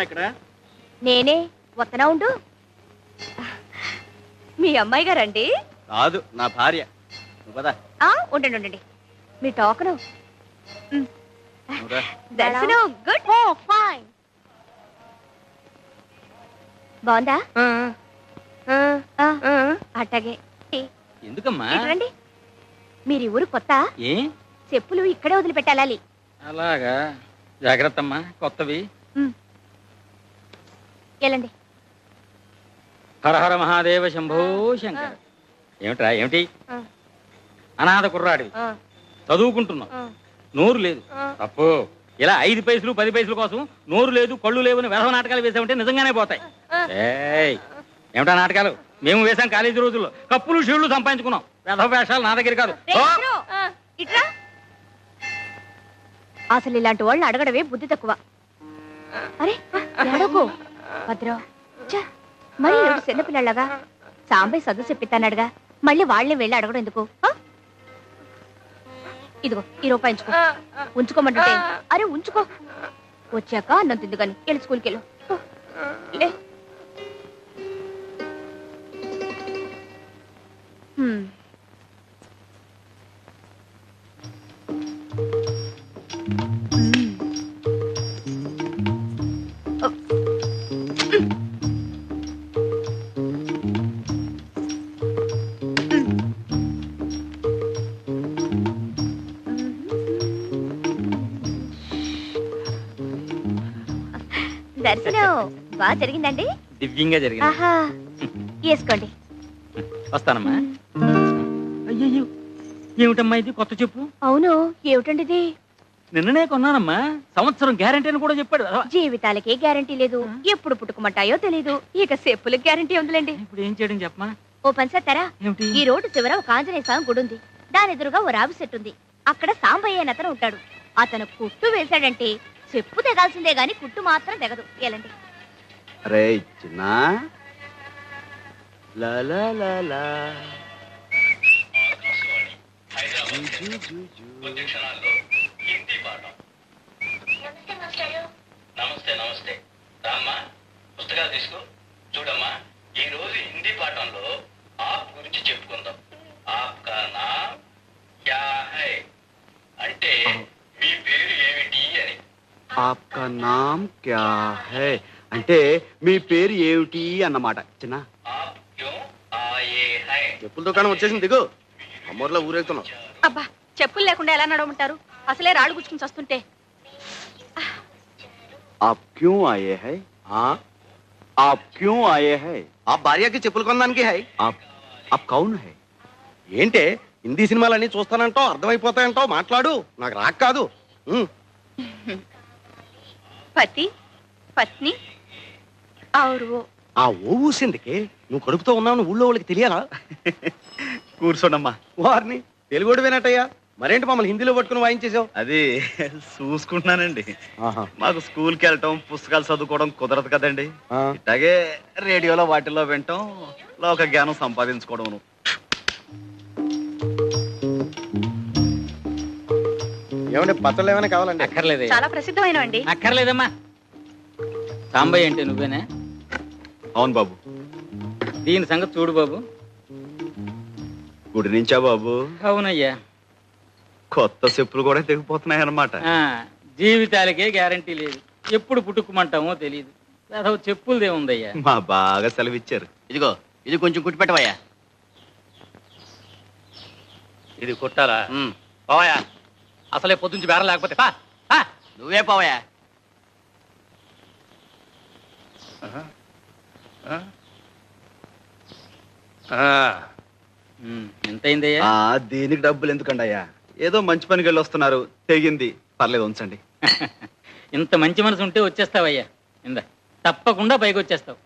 ఇక్కడ నేనే వత్తనా ఉండు. మీ అమ్మాయి గారండి? కాదు, నా భార్య. ఉండండి ఉండండి, మీ టోకను. నువ్వురా. దర్శనం గుడ్. ఫైన్. బాగుందా? అట్టగే. ఎందుకమ్మా? రండి. మీరు ఊరు కొత్త, ఏ చెప్పులు ఇక్కడే వదిలిపెట్టాలి. అలాగా, జాగ్రత్త అమ్మా, కొత్తవి. వెళ్ళండి. హర హర మహాదేవ శంభో శంకర. ఏమిట్రా ఏమిటి? అనాథ కుర్రాడివి, చదువుకుంటున్నావు, నోరు లేదు. తప్పు. ఇలా 5 పైసలు 10 పైసల కోసం నోరు లేదు కళ్ళు లేవని వెధవ నాటకాలు వేసామంటే నిజంగానే పోతాయి. ఏమిటా నాటకాలు? మేము వేసాం కాలేజీ రోజుల్లో, కప్పులు షీళ్లు సంపాదించుకున్నాం. వెధవ వేషాలు నా దగ్గర కాదు. అసలు ఇలాంటి వాళ్ళని అడగడమే బుద్ధి తక్కువ. అరే అడగకు భద్రం. మరి చిన్నపిల్లలాగా సాంబయ్య చదువు చెప్పిస్తానడుగా, మళ్ళీ వాళ్ళని వెళ్ళి అడగడం ఎందుకు? ఇదిగో ఈ రూపాయి ఉంచుకోమంటే. అరే ఉంచుకో, వచ్చాక అన్నం తిందు కానీ వెళ్ళి స్కూల్కి వెళ్ళు. దర్శనం బాగా జరిగిందండి? దివ్యంగా జరిగింది. ఆహా, వేసుకోండి. వస్తానమ్మా. అయ్యయ్యో, ఏమిటమ్మా ఇది కొత్త చెప్పు? అవును, ఏమిటండి ఇది? నిన్ననే కొన్నానమ్మా, సంవత్సరం గ్యారంటీ అని కూడా చెప్పాడు. జీవితాలకే గ్యారంటీ లేదు, ఎప్పుడు పుట్టుకుమంటాయో తెలీదు, ఇక చెప్పులకు గ్యారంటీ ఉందిలేండి. ఇప్పుడు ఏం చేయడం చెప్పమా? ఓ పని చేస్తారా? ఏమిటి? ఈ రోడ్డు చివర ఒక ఆంజనేయ స్వామి గుడి ఉంది, దాని ఎదురుగా ఓ రావి చెట్టు ఉంది. అక్కడ సాంబయ్య అని అతను ఉంటాడు. అతను కుట్టు వేశాడంటే చెప్పు తెగాల్సిందే గాని కుట్టు మాత్రం తెగదు. ఎలాంటి అరే చిన్న నమస్తే నమస్తే. రామ్మా, పుస్తకాలు తీసుకో. చూడమ్మా, ఈ రోజు హిందీ పాఠంలో ఆప్ గురించి చెప్పుకుందాం. ఆప్ కా నామ్ క్యా హై అంటే మీ పేరు ఏమిటి అని. ఆప్కా నామ్ క్యా హై అంటే మీ పేరు ఏమిటి అన్నమాట. చిన్న ఆప్ క్యూ ఆయే హై. చెప్పుల దుకాణం వచ్చేసింది, దిగు. అమ్మూర్లో ఊరేగుతున్నాం. అబ్బా, చెప్పులు లేకుండా ఎలా నడవమంటారు? అసలే రాళ్ళు గుచ్చుకుని వస్తుంటే. आप क्यों आए हैं? हाँ, आप क्यों आए हैं? ఆ భార్యకి చెప్పులు కొనడానికి హై. आप कौन है? ఏంటే హిందీ సినిమాలన్నీ చూస్తానంటావు, అర్థమైపోతాయంటావు, మాట్లాడు. నాకు రాక్ కాదు. పతి పత్ని ఔరు. ఆ ఓ ఊసిందికి నువ్వు కడుపుతో ఉన్నావు ఊళ్ళో వాళ్ళకి తెలియాలా? కూర్చోండమ్మా. వారిని తెలుగుడు వినట్టయ్యా, మరేంటి మమ్మల్ని హిందీలో పట్టుకుని వాయించేసావు? అది చూసుకుంటున్నానండి. మాకు స్కూల్కి వెళ్ళటం పుస్తకాలు చదువుకోవడం కుదరదు కదండి. ఇట్లాగే రేడియోలో వాటిల్లో వినటం, లోక జ్ఞానం సంపాదించుకోవడం. ఏమంటే పచ్చళ్ళు ఏమైనా కావాలండి? అక్కర్లేదు. చాలా ప్రసిద్ధమైనవండి. అక్కర్లేదమ్మా. సాంబయ్య అంటే నువ్వేనా? అవును బాబు. దీని సంగతి చూడు బాబు. గుడి నుంచా బాబు? అవునయ్యా. కొత్త చెప్పులు కూడా తెగిపోతున్నాయి అన్నమాట. జీవితాలకే గ్యారంటీ లేదు, ఎప్పుడు పుట్టుకుమంటామో తెలియదు. అసలు చెప్పులదే ఉందయ్యా. మా బాగా సెలవిచ్చారు. ఇదిగో ఇది కొంచెం కుట్టి పెట్టవయ్యా. ఇది కుట్టాలా? పోవయా, అసలే పొద్దుంచి బేరం లేకపోతే పా. నువ్వే పోవయ్యా. ఎంతైందయ్యా? దీనికి డబ్బులు ఎందుకండి అయ్యా? ఏదో మంచి పనికి వెళ్ళి వస్తున్నారు, తెగింది, పర్లేదు ఉంచండి. ఇంత మంచి మనసు ఉంటే వచ్చేస్తావయ్యా. ఇందా, తప్పకుండా పైకి వచ్చేస్తావు.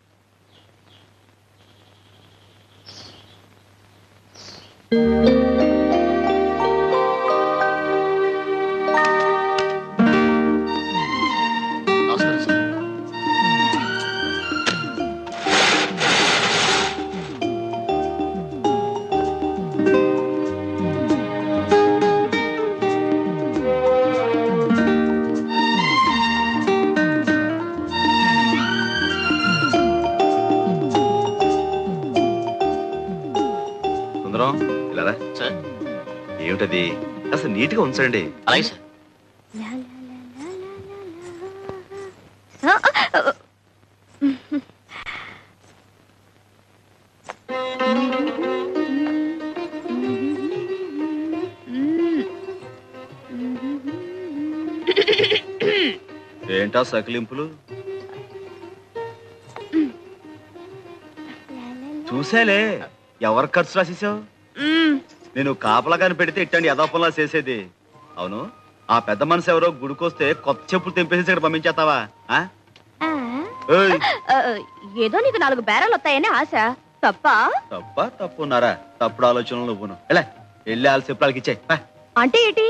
ఏమిటది? అసలు నీట్గా ఉంచండి. అలాగే సార్. ఏంటా సకిలింపులు? చూసేలే, ఎవరు ఖర్చు రాసేసావు? నేను కాపలా కాని పెడితే ఇట్టండి యథాపంలా చేసేది. అవును, ఆ పెద్ద మనసు ఎవరో గుడికొస్తే కొత్త చెప్పులు తెంపేసి ఇక్కడ పంపించేస్తావా? ఏదో నీకు 4 బేరాలు వస్తాయని ఆశ. తప్ప తప్పున్నారా? తప్పుడు ఆలోచనలు నువ్వును. ఎలా వెళ్ళి వాళ్ళ చెప్పులకి ఇచ్చాయి. అంటే ఏంటి?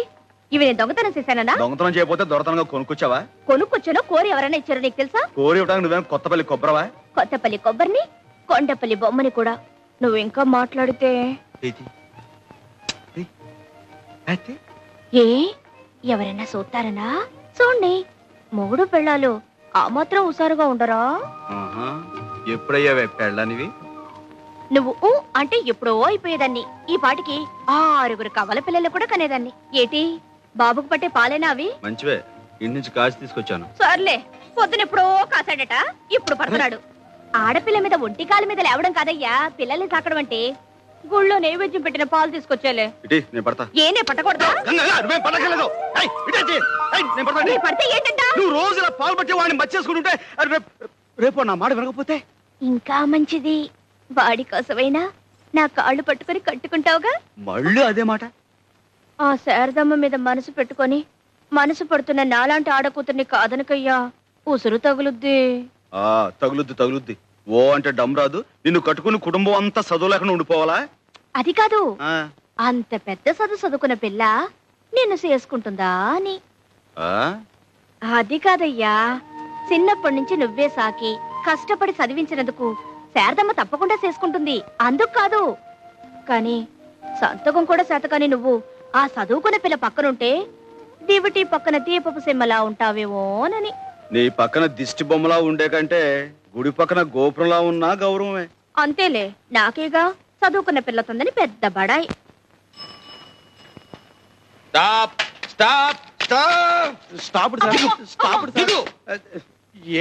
ఇవి నేను దొంగతనం చేశానా? దొంగతనం చేయకపోతే దొరతనంగా కొనుక్కొచ్చావా? కొనుక్కొచ్చానో కోరి ఎవరైనా ఇచ్చారో నీకు తెలుసా? కోరి ఇవ్వడానికి నువ్వేం కొత్తపల్లి కొబ్బరవా? కొత్తపల్లి కొబ్బరిని, కొండపల్లి బొమ్మని కూడా. నువ్వు ఇంకా మాట్లాడితే ఏ ఎవరైనా చూస్తారనా? చూడండి, మొగుడు పెళ్ళాలు ఆ మాత్రం హుషారుగా ఉండరా? ఎప్పుడయ్యావే పెళ్ళనివి? నువ్వు అంటే ఎప్పుడో అయిపోయేదాన్ని. ఈ పాటికి 6 కవల పిల్లలు కూడా కనేదాన్ని. ఏటి బాబుకు పట్టే పాలేనా అవి? మంచివే, ఇంటి నుంచి కాచి తీసుకొచ్చాను. సర్లే, పొద్దునెప్పుడో కాసాడట, ఇప్పుడు పడుతున్నాడు. ఆడపిల్ల మీద ఒంటి కాలు మీద లేవడం కాదయ్యా పిల్లల్ని సాకడం అంటే. గుళ్ళో నైవేద్యం పెట్టిన పాలు తీసుకొచ్చేలే. ఏనే పట్టకూడదా? పడితే ఏంటంట? నువ్వు రోజు ఇలా పాలు పట్టి వాడిని మర్చేసుకుంటుంటే రేపు నా మాట వినకపోతే ఇంకా మంచిది. వాడి కోసమైనా నా కాళ్ళు పట్టుకుని కట్టుకుంటావుగా. మళ్ళీ అదే మాట. ఆ శారదమ్మ మీద మనసు పెట్టుకొని మనసు పడుతున్న నాలాంటి ఆడకూతుర్ని కాదనకయ్యా, ఉసురు తగులుద్ది. తగులుద్ది. ఓ అంటే డమ్ రాదు. నిన్ను కట్టుకుని కుటుంబం అంతా చదువు లేకుండా ఉండిపోవాలా? అది కాదు, అంత పెద్ద చదువుకున్న పిల్ల నిన్ను చేసుకుంటుందా అని. అది కాదయ్యా, చిన్నప్పటి నుంచి నువ్వే సాకి కష్టపడి చదివించినందుకు శారదమ్మ తప్పకుండా చేసుకుంటుంది. అందుకు కాదు కాని సంతకం కూడా శాతకాని నువ్వు ఆ చదువుకున్న పిల్ల పక్కనుంటే దివిటి పక్కన దీపపు సిమ్మలా ఉంటావేమోనని. నీ పక్కన దిష్టి బొమ్మలా ఉండే కంటే గుడి పక్కన గోపురంలా ఉన్నా గౌరవమే. అంతేలే, నాకేగా చదువుకున్న పిల్లతుందని పెద్ద బడాయి.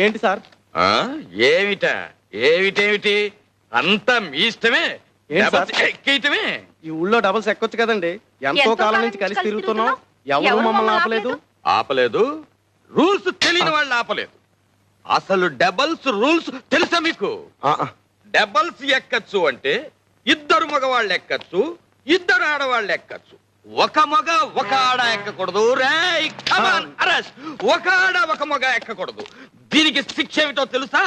ఏంటి సార్? ఏమిటి అంతా మీ ఇష్టమే. ఎక్కేయటమే. ఈ ఊళ్ళో డబల్స్ ఎక్కొచ్చు కదండి. ఎంతో కాలం నుంచి కలిసి తిరుగుతున్నాం, ఎవరు మమ్మల్ని ఆపలేదు. రూల్స్ తెలియని వాళ్ళు ఆపలేదు. అసలు డబల్స్ రూల్స్ తెలుసా మీకు? డబల్స్ ఎక్కచ్చు అంటే 2 మగవాళ్ళు ఎక్కచ్చు, 2 ఆడవాళ్ళు ఎక్కచ్చు. ఒక మగ ఒక ఆడ ఎక్కకూడదు. ఒక ఆడ ఒక మగ ఎక్కకూడదు. దీనికి శిక్ష ఏమిటో తెలుసా?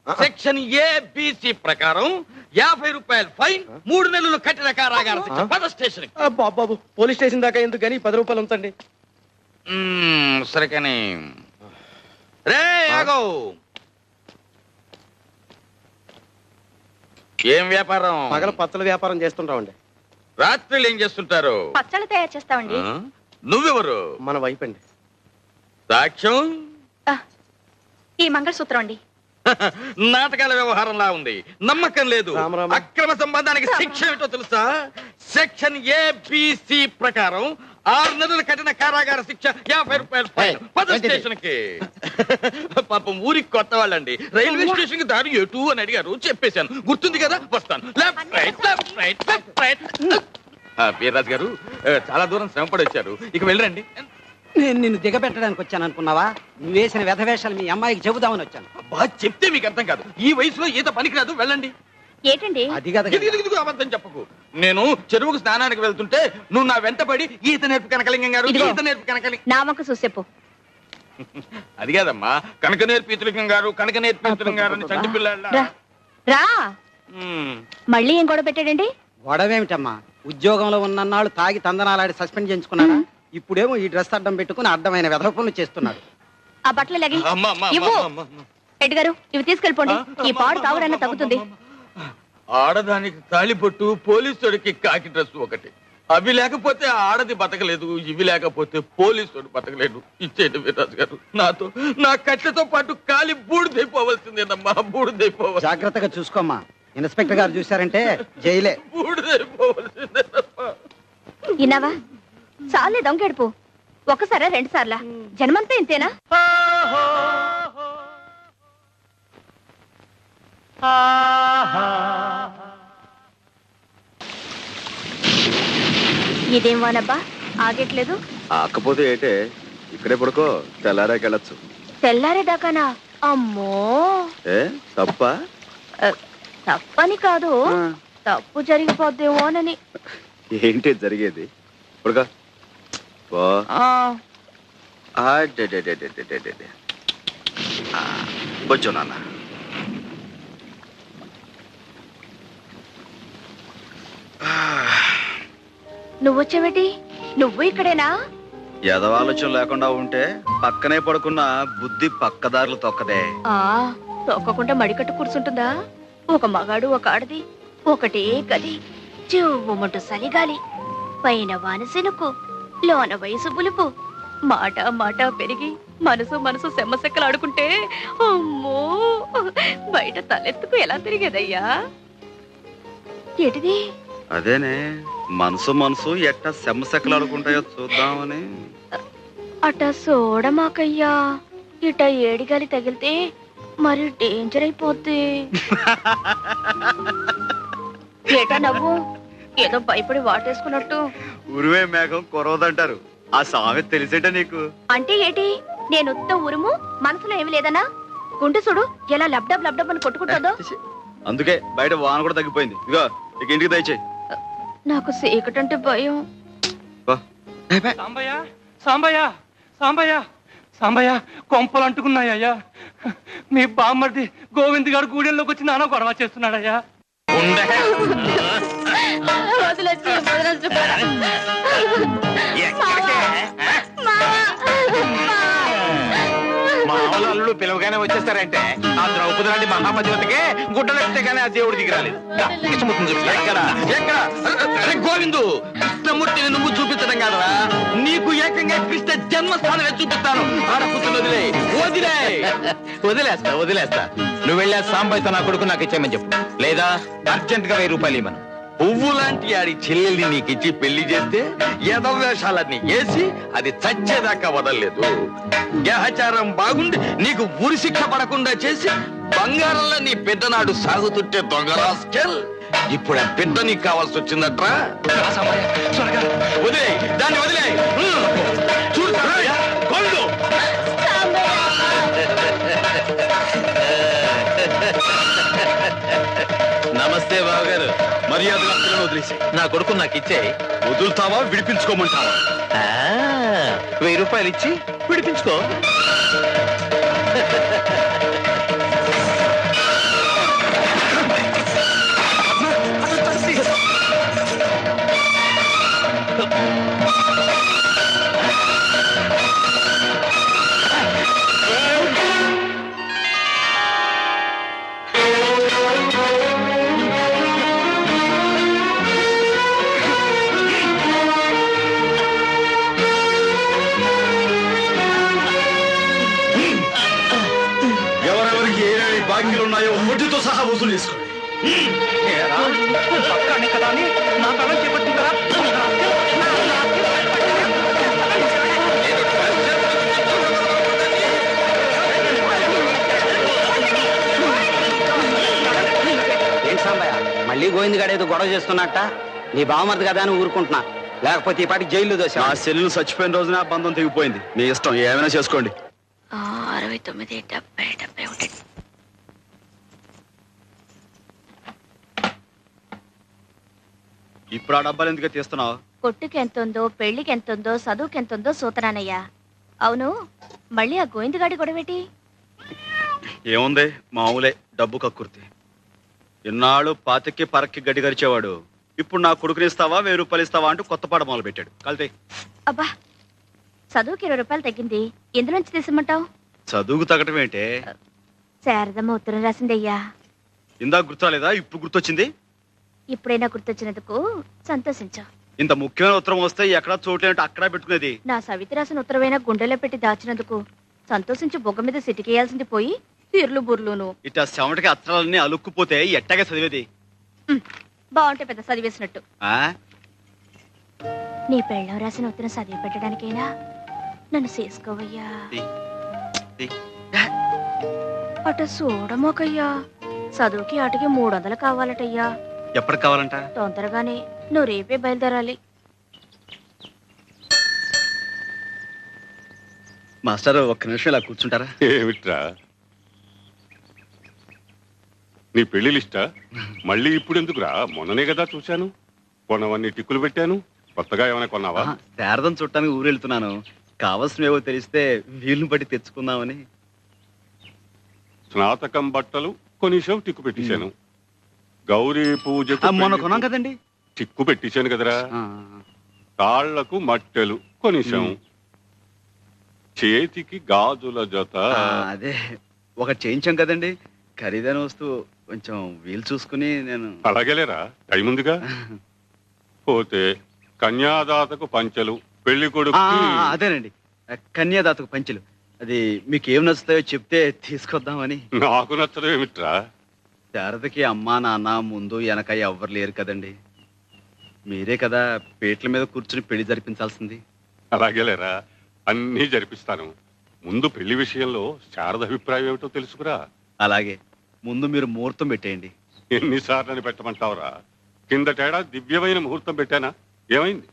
సెక్షన్ ABC ప్రకారం 50 రూపాయలు ఫైన్, 3 నెలలు కఠిన కారాగార శిక్ష. పద స్టేషన్. బాబు, పోలీస్ స్టేషన్ దాకా ఎందుకు కానీ 10 రూపాయలు ఉంచండి. సరే కానీ రే ఆగో. ఏం వ్యాపారం? పగల పచ్చల వ్యాపారం చేస్తుంటామండి. రాత్రులు ఏం చేస్తుంటారు? పచ్చళ్ళు తయారు చేస్తామండి. నువ్వెవరు? మన వైఫ్ అండి. సాక్ష్యం ఈ మంగళసూత్రం అండి. నాటకాల వ్యవహారంలా ఉంది, నమ్మకం లేదు. అక్రమ సంబంధానికి శిక్ష ఏమిటో తెలుసా? సెక్షన్ ABC ప్రకారం 6 నెలల కఠిన కారాగార శిక్ష, 50 రూపాయలు ఫైన్. పద స్టేషన్ కి. పాపం ఊరికి కొత్త వాళ్ళండి. రైల్వే స్టేషన్ కి దారి ఎటు అని అడిగారు, చెప్పేశాను. గుర్తుంది కదా? వస్తాను. Left right. వీర్రాజు గారు చాలా దూరం శ్రమపడి వచ్చారు, ఇక వెళ్ళరండి. నేను నిన్ను దిగబెట్టడానికి వచ్చాను అనుకున్నావా? నువ్వు వేసిన వ్యధవేషాలు మీ అమ్మాయికి చెబుదామని వచ్చాను. చెప్తే మీకు అర్థం కాదు. ఈ వయసులో ఈత పనికిరాదు, వెళ్ళండి. ఏంటండి అది కదా? అబద్ధం చెప్పకు. నేను చెరువుకు స్నానానికి వెళ్తుంటే నువ్వు నా వెంటపడి ఈత నేర్పు కనకలింగం గారు, ఈత నేర్పు కనకలింగ. నా వంక చూసేపు. అది కాదమ్మా, కనక నేర్పు ఈతలింగం గారు, కనక నేర్పు ఈతలింగం గారు అని చంటి పిల్ల. రా, మళ్ళీ ఏం గొడవ పెట్టాడండి? గొడవేమిటమ్మా, ఉద్యోగంలో ఉన్నన్నాళ్ళు తాగి తందనాలాడి సస్పెండ్ చేయించుకున్నాడా? ఇప్పుడేమో ఈ డ్రెస్ అడ్డం పెట్టుకుని అడ్డమైన వెధవ పనులు చేస్తున్నాడు. ఆ బట్టలు లగి హెడ్ గారు, ఇవి తీసుకెళ్ళిపోండి. ఈ పాడు తాగుడన్నా తగ్గుతుంది. ఆడదానికి తాళిబొట్టు, పోలీసుడికి కాకి డ్రెస్ ఒకటి. అవి లేకపోతే ఆడది బతకలేదు, ఇవి లేకపోతే పోలీసుడు బతకలేదు. ఇచ్చేది వీర్రాజు గారు, నాతో నా కట్టెతో పాటు కాలి బూడిదైపోవలసిందేనమ్మా, బూడిదైపోవాలి. జాగ్రత్తగా చూసుకోమ్మా, ఇన్స్పెక్టర్ గారు చూశారంటే జైలే. బూడిదైపోవలసిందేనమ్మా. ఇన్నావా? చాలే దొంగెడుపు. ఒకసారా 2 సార్లా? జన్మంతా ఇంతేనా? ఇదేం వానబ్బా, ఆగట్లేదు. ఆకపోతే ఏటే, ఇక్కడే పడుకో, తెల్లారాకెళ్ళచ్చు. తెల్లారేదాకానా? అమ్మో, ఏ తప్ప? తప్పని కాదు, తప్పు జరిగిపోద్దేమోనని. ఏంటి జరిగేది? పడుకో. కొంచెం నాన్న. నువ్వొచ్చావేటి? నువ్వు ఇక్కడేనా? ఎదవాలోచన లేకుండా ఉంటే పక్కనే పడుకున్న బుద్ధి పక్కదారులు తొక్కదే. తొక్కకుండా మడికట్టు కూర్చుంటుందా? ఒక మగాడు ఒక ఆడది, ఒకటే గది, చెవుమంటూ సలిగాలి, పైన వానసెనుకు, లోన వయసు పులుపు, మాట మాట పెరిగి మనసు మనసు సెమ్మసెక్కలు ఆడుకుంటే అమ్మో, బయట తలెత్తుకు ఎలా తిరిగేదయ్యా? ఏటిది? అదేనే, మనసు మనసు ఎట్ట సెమ్మసెక్కలు ఆడుకుంటాయో చూద్దామని. అట చూడమాకయ్యా, ఇట ఏడిగాలి తగిలితే మరి డేంజర్ అయిపోద్ది. ఏటా నవ్వు? ఏదో భయపడి వాటేసుకున్నట్టు. ఉరువే మేఘం కురవదంటారు, ఆ సామెత తెలిసేట నీకు? అంటే ఏటి? నేను ఉత్త ఉరుము, మనసులో ఏమి లేదనా? గుండె చూడు ఎలా లబ్డబ్ లబ్డబ్ అని కొట్టుకుంటుందో. అందుకే బయట వాన కూడా తగ్గిపోయింది. ఇదిగో ఇక ఇంటికి దయచేయి. నాకు సీకటంటే భయం. సాంబయ్య సాంబయ్య సాంబయ్య సాంబయ్య, కొంపలు అంటుకున్నాయ్యా. మీ బామ్మర్ది గోవింద్ గారు గూడెంలోకి వచ్చి నాన్న గొడవ చేస్తున్నాడయ్యా. మామూలు అల్లుడు పిలవగానే వచ్చేస్తారంటే ఆ ద్రౌపది లాంటి మహామతివతికే గుడ్డలెట్టే గానీ ఆ దేవుడు దిగిరాలేదు. కృష్ణమూర్తిని చూపి. ఎక్కడ ఎక్కడ? గోవిందు, కృష్ణమూర్తిని నువ్వు చూపించడం కాదరా, నీకు ఏకంగా కృష్ణ జన్మస్థానమే చూపిస్తాను. ఆడపుత్రులు వదిలేస్తా. నువ్వు వెళ్ళా సాంబయ్యతో నా కొడుకు నాకు ఇచ్చేయమని చెప్పు, లేదా అర్జెంట్ గా 1000 రూపాయలు ఇవ్వను. పువ్వు లాంటి ఆడి చెల్లెల్ని నీకిచ్చి పెళ్లి చేస్తే ఎదవేషాలన్నీ వేసి అది చచ్చేదాకా వదలలేదు. గ్రహచారం బాగుండి నీకు ఉరి శిక్ష పడకుండా చేసి బంగారంలో నీ పెద్దనాడు సాగుతుంటే దొంగరాస్కెల్, ఇప్పుడు ఆ పెద్ద నీకు కావాల్సి వచ్చిందట్రా. వదిలే దాన్ని, వదిలే. చూడు నమస్తే బావగారు. మర్యాదగా పిల్లలు వదిలేసి నా కొడుకు నాకు ఇచ్చే. వదులుతావా విడిపించుకోమంటావా? 1000 రూపాయలు ఇచ్చి విడిపించుకో. ఎవరెవరికి ఏమేమి బాకీలు ఉన్నాయో వడ్డీతో సహా వసూలు చేసుకోండి. కదా అని నా తలం చేపట్టిందా? ఏంటి సాంబయ్య, మళ్ళీ గోవింద్ గారు ఏదో గొడవ చేస్తున్నట్ట? నీ బావమర్ది కదా అని ఊరుకుంటున్నా, లేకపోతే ఈ పాటికి జైల్లో దోశ. నా సెల్లు చచ్చిపోయిన రోజున ఆ బంధం తెగిపోయింది. మీ ఇష్టం, ఏమైనా చేసుకోండి. 69, 70, 71. ఇప్పుడు ఆ డబ్బాలు ఎందుకు తీస్తున్నావు? కొట్టుకి ఎంతుందో, పెళ్లికి ఎంతుందో, చదువుకి ఎంతుందో సూతనానయ్యా. అవును, మళ్ళీ ఆ గోవిందగాడి గొడవేటి? ఏముంది, మామూలే, డబ్బు కక్కుర్తి. ఇన్నాళ్ళు పాతికి పరక్కి గడ్డి గరిచేవాడు ఇప్పుడు నా కొడుకుని ఇస్తావా 1000 రూపాయలు ఇస్తావా అంటూ కొత్త పాట మొదలు పెట్టాడు. కలితే అబ్బా, చదువుకి 20 రూపాయలు తగ్గింది, ఎందులోంచి తీసమంటావు? చదువుకు తగ్గటం ఏంటే? శారదమ్మ ఉత్తరం రాసిందయ్యా. ఇందాక గుర్తురాలేదా? ఇప్పుడు గుర్తొచ్చింది. ఇప్పుడైనా గుర్తొచ్చినందుకు సంతోషించు. ఇంత ముఖ్యమైన ఉత్తరం వస్తే ఎక్కడా చోట్లేనట్టు అక్కడా పెట్టుకునేది. నా సవితి రాసిన ఉత్తరమైనా గుండెలో పెట్టి దాచినందుకు సంతోషించి బొగ్గ మీద సిటికేయాల్సింది పోయి తీర్లు బుర్లును. ఇట్లా చెమటకి అత్తరాలన్నీ అలుక్కుపోతే ఎట్టాగా చదివేది? బాగుంటే పెద్ద చదివేసినట్టు. ఆ నీ పెళ్ళం రాసిన ఉత్తరం చదివి పెట్టడానికైనా నన్ను చేసుకోవయ్యా. అట చూడమోకయ్యా, చదువుకి ఆటకి 300 కావాలటయ్యా. ఎప్పటికి కావాలంట? తొందరగానే, నువ్వు రేపే బయలుదేరాలి. మాస్టర్ ఒక్క నిమిషం ఇలా కూర్చుంటారా? ఏమిట్రా నీ పెళ్లి లిస్టా? మళ్ళీ ఇప్పుడు ఎందుకురా? మొన్ననే కదా చూశాను. కొన్నవన్నీ టిక్కులు పెట్టాను. కొత్తగా ఏమైనా కొన్నావా? శారదం చుట్టానికి ఊరు వెళ్తున్నాను. కావలసినవేవో తెలిస్తే వీలుని బట్టి తెచ్చుకుందామని. స్నాతకం బట్టలు కొనిసావు, టిక్కు పెట్టేశాను. గౌరీ పూజ మొన్న కొన్నాం కదండి, టిక్కు పెట్టేశాను కదరా. కాళ్లకు మట్టెలు కొనిసాం. చేతికి గాజుల జత అదే ఒకటి చేయించాం కదండి. ఖరీదైన వస్తువు, కొంచెం వీలు చూసుకుని నేను. అలాగేలేరా, టైం ఉందిగా. పోతే కన్యాదాతకు పంచెలు, పెళ్లి కొడుకు. అదేనండి, కన్యాదాతకు పంచెలు. అది మీకు ఏం నచ్చుతాయో చెప్తే తీసుకొద్దామని. నాకు నచ్చడం ఏమిట్రా? శారదకి అమ్మా నాన్న ముందు వెనక ఎవ్వరు లేరు కదండి. మీరే కదా పీటల మీద కూర్చుని పెళ్లి జరిపించాల్సింది. అలాగేలేరా, అన్నీ జరిపిస్తాను. ముందు పెళ్లి విషయంలో శారద అభిప్రాయం ఏమిటో తెలుసుకురా. అలాగే, ముందు మీరు ముహూర్తం పెట్టేయండి. ఎన్నిసార్లు పెట్టమంటావురా? కిందటేడా దివ్యమైన ముహూర్తం పెట్టానా? ఏమైంది?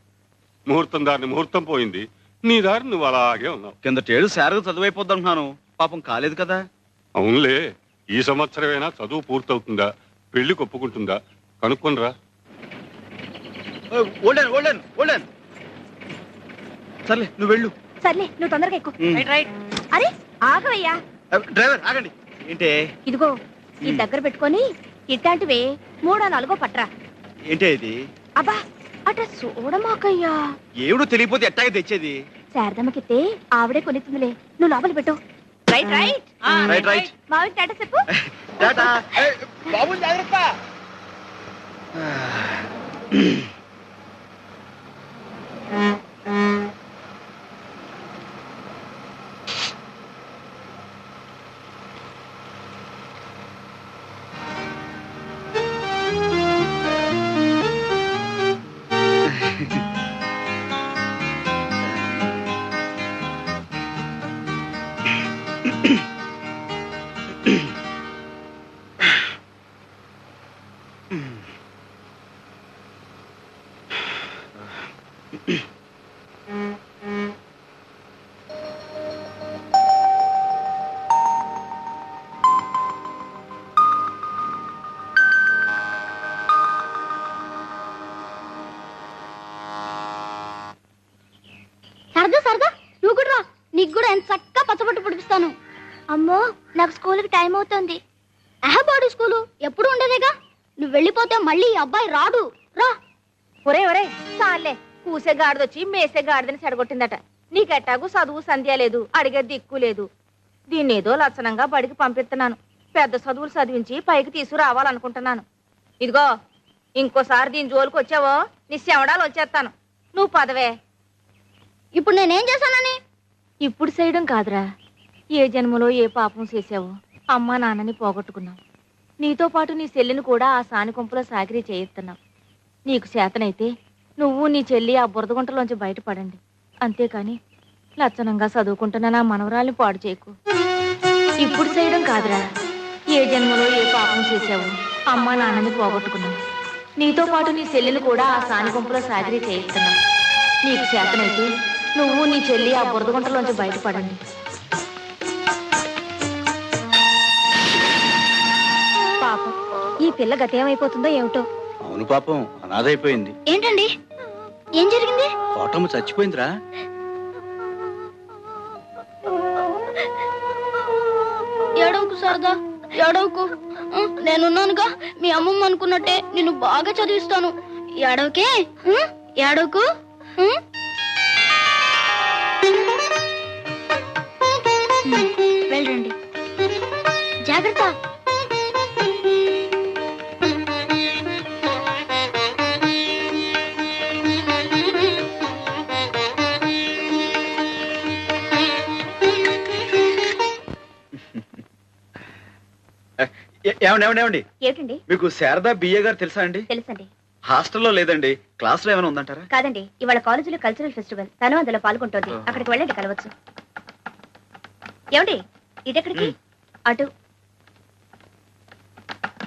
ముహూర్తం దారిని ముహూర్తం పోయింది. నీ దారి నువ్వు అలాగే ఉన్నావు. కిందటేడు శారద చదువైపోద్దంటున్నాను, పాపం కాలేదు కదా. అవునులే, ఈ సంవత్సరమైనా చదువు పూర్తవుతుందా, పెళ్లి ఒప్పుకుంటుందా కనుక్కొనిరా. సర్లే నువ్వు వెళ్ళు. సర్లే, నువ్వు తొందరగా ఎక్కు. అరే ఆగవయ్యా. డ్రైవర్ ఆగండి. ఏంటే? ఇదిగో ఈ దగ్గర పెట్టుకొని ఇట్లాంటివే 3-4 పట్రా. ఏంటే ఇది? అబ్బా అట చూడమాకయ్యా. ఏమిడో తెలియపోతే ఎట్టాగే తెచ్చేది? శారదమ్మకితే ఆవిడే కొనిస్తుందిలే, నువ్వు లోపల పెట్టు. Right right right right. మావి టాటా చెప్పు. టాటా. బాబు జాగ్రత్త. సరదా సరదా, నువ్వు కూడా రా. నీకు కూడా ఎంత చక్కగా పచ్చబొట్టు పుడిపిస్తాను. అమ్మో, నాకు స్కూల్కి టైం అవుతుంది. బాడీ స్కూలు ఎప్పుడు ఉండేదేగా. నువ్వు వెళ్ళిపోతే మళ్ళీ ఈ అబ్బాయి రాడు. రా. ఒరే ఒరే చాలే, కూసే గాడిదొచ్చి మేసే గాడిదని చెడగొట్టిందట. నీకెట్టాగు చదువు సంధ్య లేదు, అడిగే దిక్కు లేదు. దీన్నేదో లక్షణంగా బడికి పంపిస్తున్నాను. పెద్ద చదువులు చదివించి పైకి తీసుకురావాలనుకుంటున్నాను. ఇదిగో ఇంకోసారి దీని జోలికి వచ్చావో నీ శవడాలు వచ్చేస్తాను. నువ్వు పదవే. ఇప్పుడు నేనేం చేశానని? ఇప్పుడు చేయడం కాదురా, ఏ జన్మలో ఏ పాపం చేసావో అమ్మా నాన్నని పోగొట్టుకున్నావు. నీతో పాటు నీ చెల్లిని కూడా ఆ సానికొంపులో సాకిరీ చేయిస్తున్నావు. నీకు చేతనైతే నువ్వు నీ చెల్లి ఆ బురదగుంటలోంచి బయటపడండి. అంతేకాని లక్షణంగా చదువుకుంటున్న నా మనవరాల్ని పాడు చేయకు. ఇప్పుడు చేయడం కాదురా, ఏ జన్మలో ఏ పాపం చేసావో అమ్మా నాన్నని పోగొట్టుకున్నావు. నీతో పాటు నీ చెల్లిని కూడా ఆ సానికొంపులో సాకిరీ చేయిస్తున్నావు. నీకు చేతనైతే నువ్వు నీ చెల్లి ఆ బురదగుంటలోంచి బయటపడండి. పాపం, ఈ పిల్ల గతేమైపోతుందో ఏమిటో. అవును పాపం, అనాథైపోయింది. ఏంటండి, ఏం జరిగింది? కోటమ్మ చచ్చిపోయిందిరా. ఏడవకు సరదా, ఏడవకు. నేనున్నానుగా, మీ అమ్మమ్మ అనుకున్నట్టే నిన్ను బాగా చదివిస్తాను. ఏడవకే, ఏడవకు. వెళ్ళండి, జాగ్రత్త. ఏమండి ఏమండి ఏమండి, ఏమిటండి? మీకు శారదా బిఏ గారు తెలుసా అండి? తెలుసండి. హాస్టల్లో లేదండి. క్లాస్ లో ఏమైనా ఉందంటారా? కాదండి, ఇవాళ కాలేజీలో కల్చరల్ ఫెస్టివల్, తను అందులో పాల్గొంటోంది. అక్కడికి వెళ్ళండి, కలవచ్చు. ఏమండి ఇటెక్కడికి? అటు